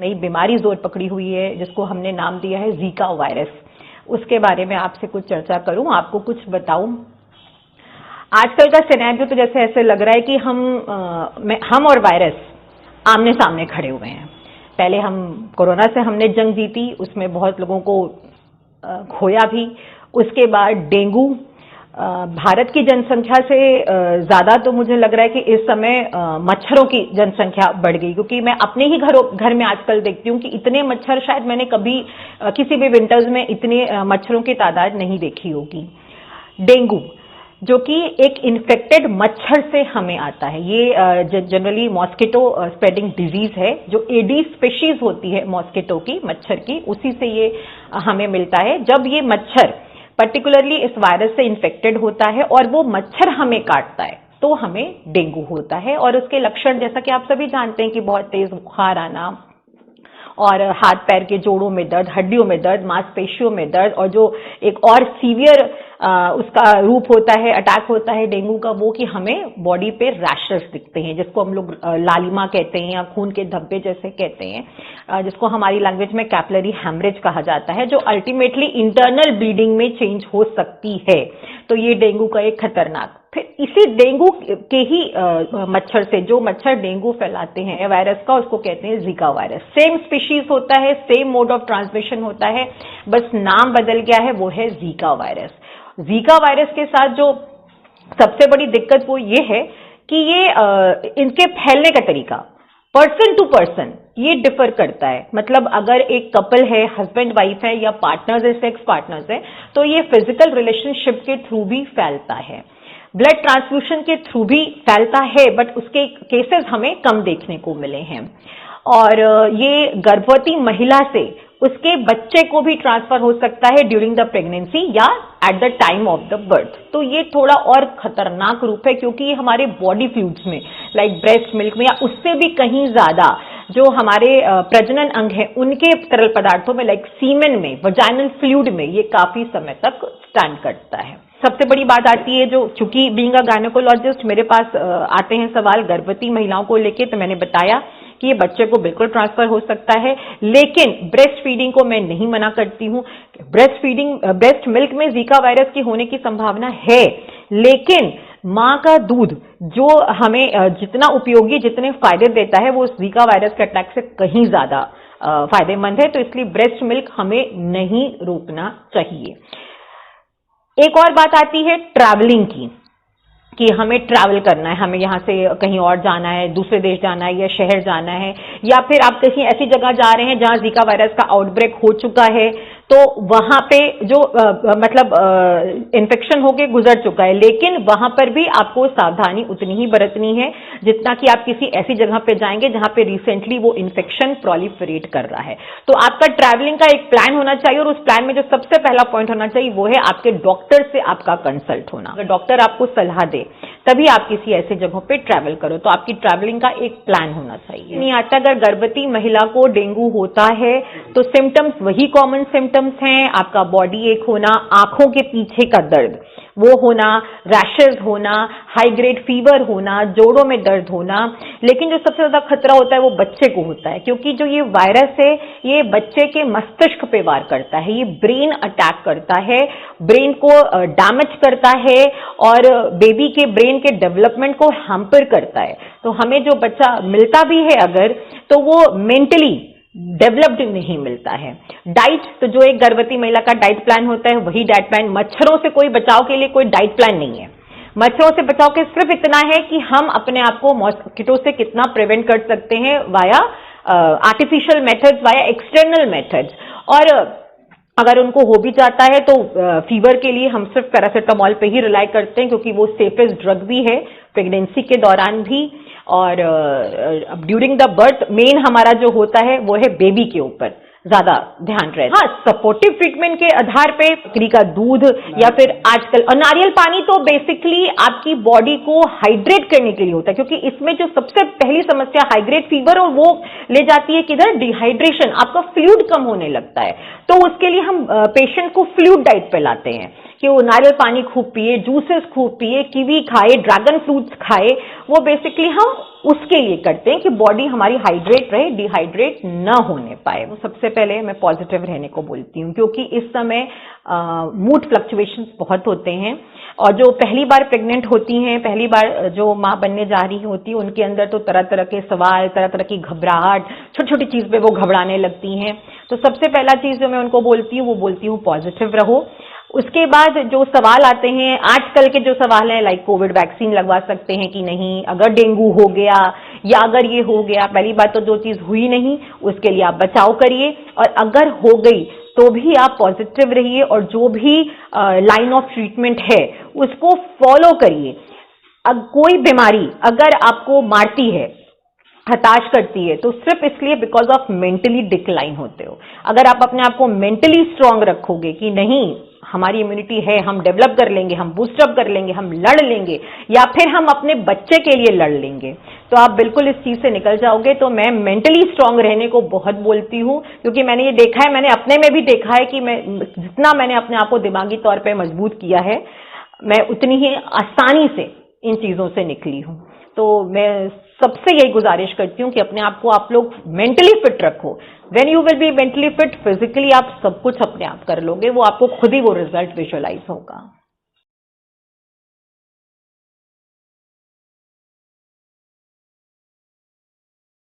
नई बीमारी जोर पकड़ी हुई है जिसको हमने नाम दिया है जीका वायरस। उसके बारे में आपसे कुछ चर्चा करूं, आपको कुछ बताऊं। आजकल का सिनेरियो तो जैसे ऐसे लग रहा है कि हम और वायरस आमने सामने खड़े हुए हैं। पहले हम कोरोना से हमने जंग जीती, उसमें बहुत लोगों को खोया भी। उसके बाद डेंगू, भारत की जनसंख्या से ज्यादा तो मुझे लग रहा है कि इस समय मच्छरों की जनसंख्या बढ़ गई, क्योंकि मैं अपने ही घर में आजकल देखती हूँ कि इतने मच्छर शायद मैंने कभी किसी भी विंटर्स में इतने मच्छरों की तादाद नहीं देखी होगी। डेंगू जो कि एक इन्फेक्टेड मच्छर से हमें आता है, ये जनरली मॉस्किटो स्प्रेडिंग डिजीज है, जो एडीज स्पीशीज होती है मॉस्किटो की, मच्छर की, उसी से ये हमें मिलता है। जब ये मच्छर पर्टिकुलरली इस वायरस से इन्फेक्टेड होता है और वो मच्छर हमें काटता है तो हमें डेंगू होता है। और उसके लक्षण जैसा कि आप सभी जानते हैं कि बहुत तेज बुखार आना और हाथ पैर के जोड़ों में दर्द, हड्डियों में दर्द, मांसपेशियों में दर्द, और जो एक और सीवियर उसका रूप होता है, अटैक होता है डेंगू का, वो कि हमें बॉडी पे रैशेस दिखते हैं, जिसको हम लोग लालिमा कहते हैं या खून के धब्बे जैसे कहते हैं, जिसको हमारी लैंग्वेज में कैपिलरी हेमरेज कहा जाता है, जो अल्टीमेटली इंटरनल ब्लीडिंग में चेंज हो सकती है। तो ये डेंगू का एक खतरनाक। फिर इसी डेंगू के ही मच्छर से जो मच्छर डेंगू फैलाते हैं वायरस का, उसको कहते हैं जीका वायरस। सेम स्पीशीज होता है, सेम मोड ऑफ ट्रांसमिशन होता है, बस नाम बदल गया है, वो है जीका वायरस। जीका वायरस के साथ जो सबसे बड़ी दिक्कत वो ये है कि ये इनके फैलने का तरीका पर्सन टू पर्सन ये डिफर करता है। मतलब अगर एक कपल है, हस्बैंड वाइफ है या पार्टनर्स है, सेक्स पार्टनर्स है, तो ये फिजिकल रिलेशनशिप के थ्रू भी फैलता है, ब्लड ट्रांसफ्यूजन के थ्रू भी फैलता है, बट उसके केसेस हमें कम देखने को मिले हैं। और ये गर्भवती महिला से उसके बच्चे को भी ट्रांसफर हो सकता है ड्यूरिंग द प्रेगनेंसी या at the time of the birth. तो ये थोड़ा और खतरनाक रूप है, क्योंकि ये हमारे बॉडी फ्लूइड्स में, लाइक ब्रेस्ट मिल्क में या उससे भी कहीं ज्यादा जो हमारे प्रजनन अंग है उनके तरल पदार्थों में, लाइक सीमेन में, वजाइनल फ्लूइड में, ये काफी समय तक स्टैंड करता है। सबसे बड़ी बात आती है, जो चूंकि बीइंग अ गायनेकोलॉजिस्ट मेरे पास आते हैं सवाल गर्भवती महिलाओं को लेके, तो मैंने बताया कि ये बच्चे को बिल्कुल ट्रांसफर हो सकता है, लेकिन ब्रेस्ट फीडिंग को मैं नहीं मना करती हूँ। ब्रेस्ट मिल्क में जीका वायरस की होने की संभावना है, लेकिन माँ का दूध जो हमें जितना उपयोगी, जितने फायदे देता है, वो जीका वायरस के अटैक से कहीं ज्यादा फायदेमंद है। तो इसलिए ब्रेस्ट मिल्क हमें नहीं रोकना चाहिए। एक और बात आती है ट्रैवलिंग की, कि हमें ट्रैवल करना है, हमें यहाँ से कहीं और जाना है, दूसरे देश जाना है या शहर जाना है, या फिर आप कहीं ऐसी जगह जा रहे हैं जहाँ जीका वायरस का आउटब्रेक हो चुका है, तो वहां पे जो इन्फेक्शन होके गुजर चुका है, लेकिन वहां पर भी आपको सावधानी उतनी ही बरतनी है जितना कि आप किसी ऐसी जगह पे जाएंगे जहां पे रिसेंटली वो इन्फेक्शन प्रोलिफरेट कर रहा है। तो आपका ट्रैवलिंग का एक प्लान होना चाहिए, और उस प्लान में जो सबसे पहला पॉइंट होना चाहिए वो है आपके डॉक्टर से आपका कंसल्ट होना। अगर डॉक्टर आपको सलाह दे तभी आप किसी ऐसे जगहों पे ट्रैवल करो, तो आपकी ट्रैवलिंग का एक प्लान होना चाहिए। नहीं आता, अगर गर्भवती महिला को डेंगू होता है तो सिम्टम्स वही कॉमन सिम्टम्स हैं, आपका बॉडी एक होना, आंखों के पीछे का दर्द वो होना, रैशेज होना, हाई ग्रेड फीवर होना, जोड़ों में दर्द होना। लेकिन जो सबसे ज्यादा खतरा होता है वो बच्चे को होता है, क्योंकि जो ये वायरस है ये बच्चे के मस्तिष्क पे वार करता है, ये ब्रेन अटैक करता है, ब्रेन को डैमेज करता है और बेबी के ब्रेन के डेवलपमेंट को हैम्पर करता है। तो हमें जो बच्चा मिलता भी है अगर, तो वो मेंटली डेवलप्ड नहीं मिलता है। डाइट, तो जो एक गर्भवती महिला का डाइट प्लान होता है वही डाइट प्लान। मच्छरों से कोई बचाव के लिए कोई डाइट प्लान नहीं है। मच्छरों से बचाव के सिर्फ इतना है कि हम अपने आप को मॉस्किटो से कितना प्रिवेंट कर सकते हैं via artificial methods, via external methods. और अगर उनको हो भी जाता है तो फीवर के लिए हम सिर्फ पैरासिटामोल पे ही रिलाई करते हैं, क्योंकि वो सेफेस्ट ड्रग भी है प्रेगनेंसी के दौरान भी। और ड्यूरिंग द बर्थ मेन हमारा जो होता है वो है बेबी के ऊपर ज्यादा ध्यान रहे। हाँ, सपोर्टिव ट्रीटमेंट के आधार पे बकरी का दूध या फिर आजकल और नारियल पानी तो बेसिकली आपकी बॉडी को हाइड्रेट करने के लिए होता है, क्योंकि इसमें जो सबसे पहली समस्या हाई ग्रेड फीवर, और वो ले जाती है किधर, डिहाइड्रेशन, आपका फ्लूइड कम होने लगता है। तो उसके लिए हम पेशेंट को फ्लूइड डाइट पे लाते हैं कि वो नारियल पानी खूब पिए, जूसेस खूब पिए, कीवी खाए, ड्रैगन फ्रूट्स खाए, वो बेसिकली हम उसके लिए करते हैं कि बॉडी हमारी हाइड्रेट रहे, डिहाइड्रेट न होने पाए। वो सबसे पहले मैं पॉजिटिव रहने को बोलती हूँ, क्योंकि इस समय मूड फ्लक्चुएशंस बहुत होते हैं, और जो पहली बार प्रेग्नेंट होती हैं, पहली बार जो माँ बनने जा रही होती है, उनके अंदर तो तरह तरह के सवाल, तरह तरह की घबराहट, छोटी छोटी चीज पे वो घबराने लगती हैं। तो सबसे पहला चीज जो मैं उनको बोलती हूँ वो बोलती हूँ पॉजिटिव रहो। उसके बाद जो सवाल आते हैं आजकल के, जो सवाल हैं लाइक कोविड वैक्सीन लगवा सकते हैं कि नहीं, अगर डेंगू हो गया या अगर ये हो गया, पहली बात तो जो चीज हुई नहीं उसके लिए आप बचाव करिए, और अगर हो गई तो भी आप पॉजिटिव रहिए और जो भी लाइन ऑफ ट्रीटमेंट है उसको फॉलो करिए। अब कोई बीमारी अगर आपको मारती है, हताश करती है, तो सिर्फ इसलिए बिकॉज ऑफ मेंटली डिक्लाइन होते हो। अगर आप अपने आप को मेंटली स्ट्रांग रखोगे कि नहीं हमारी इम्यूनिटी है, हम डेवलप कर लेंगे, हम बूस्टअप कर लेंगे, हम लड़ लेंगे, या फिर हम अपने बच्चे के लिए लड़ लेंगे, तो आप बिल्कुल इस चीज से निकल जाओगे। तो मैं मेंटली स्ट्रांग रहने को बहुत बोलती हूँ, क्योंकि मैंने ये देखा है, मैंने अपने में भी देखा है कि मैं जितना मैंने अपने आप को दिमागी तौर पर मजबूत किया है, मैं उतनी ही आसानी से इन चीजों से निकली हूँ। तो मैं सबसे यही गुजारिश करती हूँ कि अपने आप को आप लोग मेंटली फिट रखो। When you will be mentally fit, physically आप सब कुछ अपने आप कर लोगे, वो आपको खुद ही वो रिजल्ट विजुअलाइज होगा।